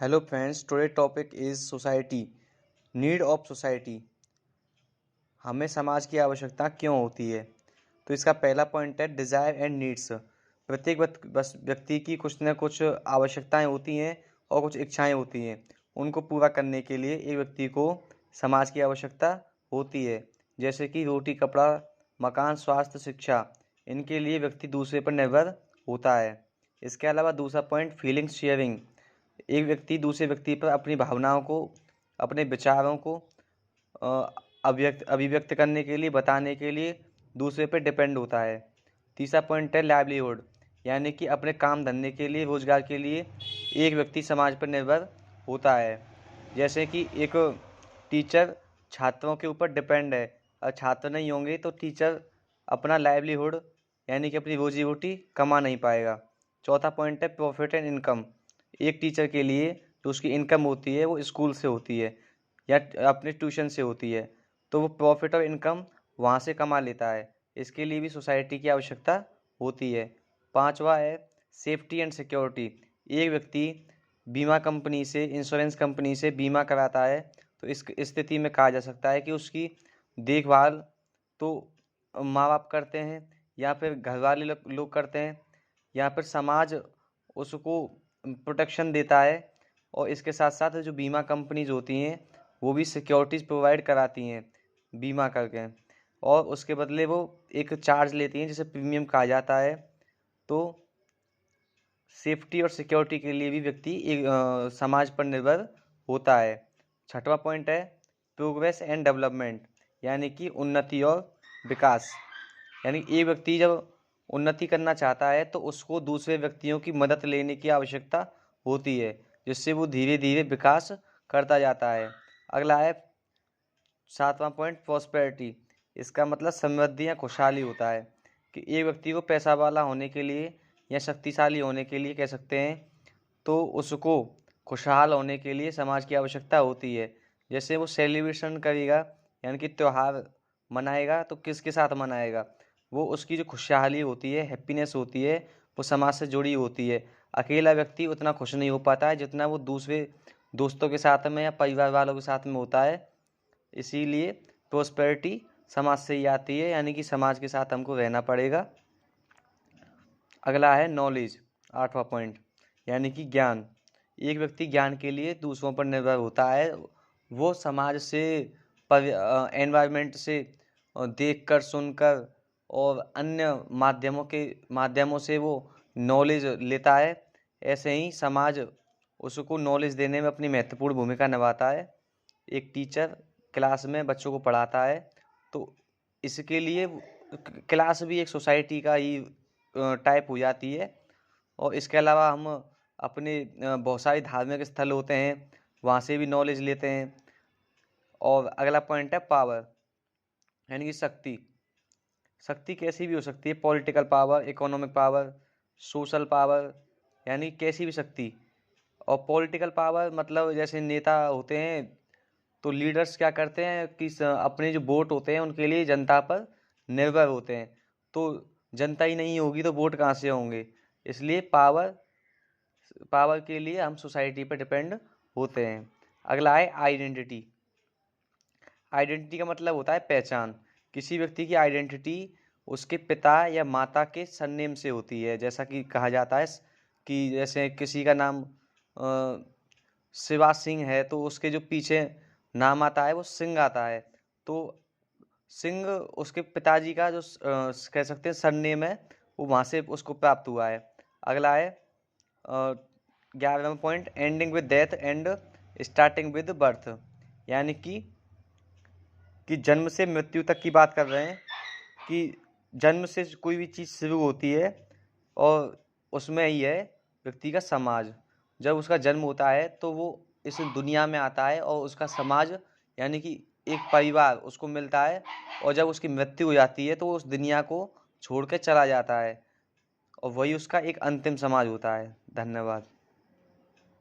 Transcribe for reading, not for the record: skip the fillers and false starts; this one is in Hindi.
Hello friends, today topic is society, need of society. हमें समाज की आवश्यकता क्यों होती है? तो इसका पहला पॉइंट है डिज़ायर एंड नीड्स। प्रत्येक व्यक्ति की कुछ न कुछ आवश्यकताएं होती हैं और कुछ इच्छाएं होती हैं। उनको पूरा करने के लिए एक व्यक्ति को समाज की आवश्यकता होती है, जैसे कि रोटी, कपड़ा, मकान, स्वास्थ्य, शिक्षा। इनके लिए व्यक्ति दूसरे पर निर्भर होता है। इसके अलावा दूसरा पॉइंट फीलिंग्स शेयरिंग। एक व्यक्ति दूसरे व्यक्ति पर अपनी भावनाओं को, अपने विचारों को अभिव्यक्त करने के लिए, बताने के लिए दूसरे पर डिपेंड होता है। तीसरा पॉइंट है लाइवलीहुड, यानी कि अपने काम धंधे के लिए, रोजगार के लिए एक व्यक्ति समाज पर निर्भर होता है। जैसे कि एक टीचर छात्रों के ऊपर डिपेंड है, और छात्र नहीं होंगे तो टीचर अपना लाइवलीहुड यानी कि अपनी रोजी रोटी कमा नहीं पाएगा। चौथा पॉइंट है प्रॉफिट एंड इनकम। एक टीचर के लिए जो उसकी इनकम होती है वो स्कूल से होती है या अपने ट्यूशन से होती है, तो वो प्रॉफिट और इनकम वहाँ से कमा लेता है। इसके लिए भी सोसाइटी की आवश्यकता होती है। पांचवा है सेफ्टी एंड सिक्योरिटी। एक व्यक्ति बीमा कंपनी से, इंश्योरेंस कंपनी से बीमा कराता है, तो इस स्थिति में कहा जा सकता है कि उसकी देखभाल तो माँ बाप करते हैं या फिर घर वाले लोग करते हैं, या फिर समाज उसको प्रोटेक्शन देता है। और इसके साथ साथ जो बीमा कंपनीज होती हैं वो भी सिक्योरिटीज़ प्रोवाइड कराती हैं बीमा करके, और उसके बदले वो एक चार्ज लेती हैं जिसे प्रीमियम कहा जाता है। तो सेफ्टी और सिक्योरिटी के लिए भी व्यक्ति एक समाज पर निर्भर होता है। छठवां पॉइंट है प्रोग्रेस एंड डेवलपमेंट, यानी कि उन्नति और विकास। यानी एक व्यक्ति जब उन्नति करना चाहता है तो उसको दूसरे व्यक्तियों की मदद लेने की आवश्यकता होती है, जिससे वो धीरे धीरे विकास करता जाता है। अगला है सातवां पॉइंट प्रॉस्पेरिटी। इसका मतलब समृद्धि या खुशहाली होता है कि एक व्यक्ति को पैसा वाला होने के लिए या शक्तिशाली होने के लिए कह सकते हैं, तो उसको खुशहाल होने के लिए समाज की आवश्यकता होती है। जैसे वो सेलिब्रेशन करेगा यानी कि त्यौहार मनाएगा, तो किसके साथ मनाएगा? वो उसकी जो खुशहाली होती है, हैप्पीनेस होती है, वो समाज से जुड़ी होती है। अकेला व्यक्ति उतना खुश नहीं हो पाता है जितना वो दूसरे दोस्तों के साथ में या परिवार वालों के साथ में होता है। इसीलिए प्रोस्पेरिटी समाज से ही आती है, यानी कि समाज के साथ हमको रहना पड़ेगा। अगला है नॉलेज, आठवां पॉइंट, यानी कि ज्ञान। एक व्यक्ति ज्ञान के लिए दूसरों पर निर्भर होता है। वो समाज से, एनवायरनमेंट से देखकर, सुनकर और अन्य माध्यमों से वो नॉलेज लेता है। ऐसे ही समाज उसको नॉलेज देने में अपनी महत्वपूर्ण भूमिका निभाता है। एक टीचर क्लास में बच्चों को पढ़ाता है, तो इसके लिए क्लास भी एक सोसाइटी का ही टाइप हो जाती है। और इसके अलावा हम अपने बहुत सारे धार्मिक स्थल होते हैं, वहाँ से भी नॉलेज लेते हैं। और अगला पॉइंट है पावर, यानी कि शक्ति। शक्ति कैसी भी हो सकती है, political power, economic power, social power, यानी कैसी भी शक्ति। और पॉलिटिकल पावर मतलब जैसे नेता होते हैं, तो लीडर्स क्या करते हैं कि अपने जो वोट होते हैं उनके लिए जनता पर निर्भर होते हैं। तो जनता ही नहीं होगी तो वोट कहाँ से होंगे? इसलिए पावर पावर के लिए हम सोसाइटी पर डिपेंड होते हैं। अगला है आइडेंटिटी। आइडेंटिटी का मतलब होता है पहचान। किसी व्यक्ति की आइडेंटिटी उसके पिता या माता के सरनेम से होती है। जैसा कि कहा जाता है कि जैसे किसी का नाम शिवा सिंह है, तो उसके जो पीछे नाम आता है वो सिंह आता है। तो सिंह उसके पिताजी का जो कह सकते हैं सरनेम है, वो वहाँ से उसको प्राप्त हुआ है। अगला है 11वां point, ending with death and starting with birth, यानी कि जन्म से मृत्यु तक की बात कर रहे हैं। कि जन्म से कोई भी चीज़ शुरू होती है और उसमें ही है व्यक्ति का समाज। जब उसका जन्म होता है तो वो इस दुनिया में आता है और उसका समाज यानी कि एक परिवार उसको मिलता है, और जब उसकी मृत्यु हो जाती है तो वो उस दुनिया को छोड़ के चला जाता है, और वही उसका एक अंतिम समाज होता है। धन्यवाद।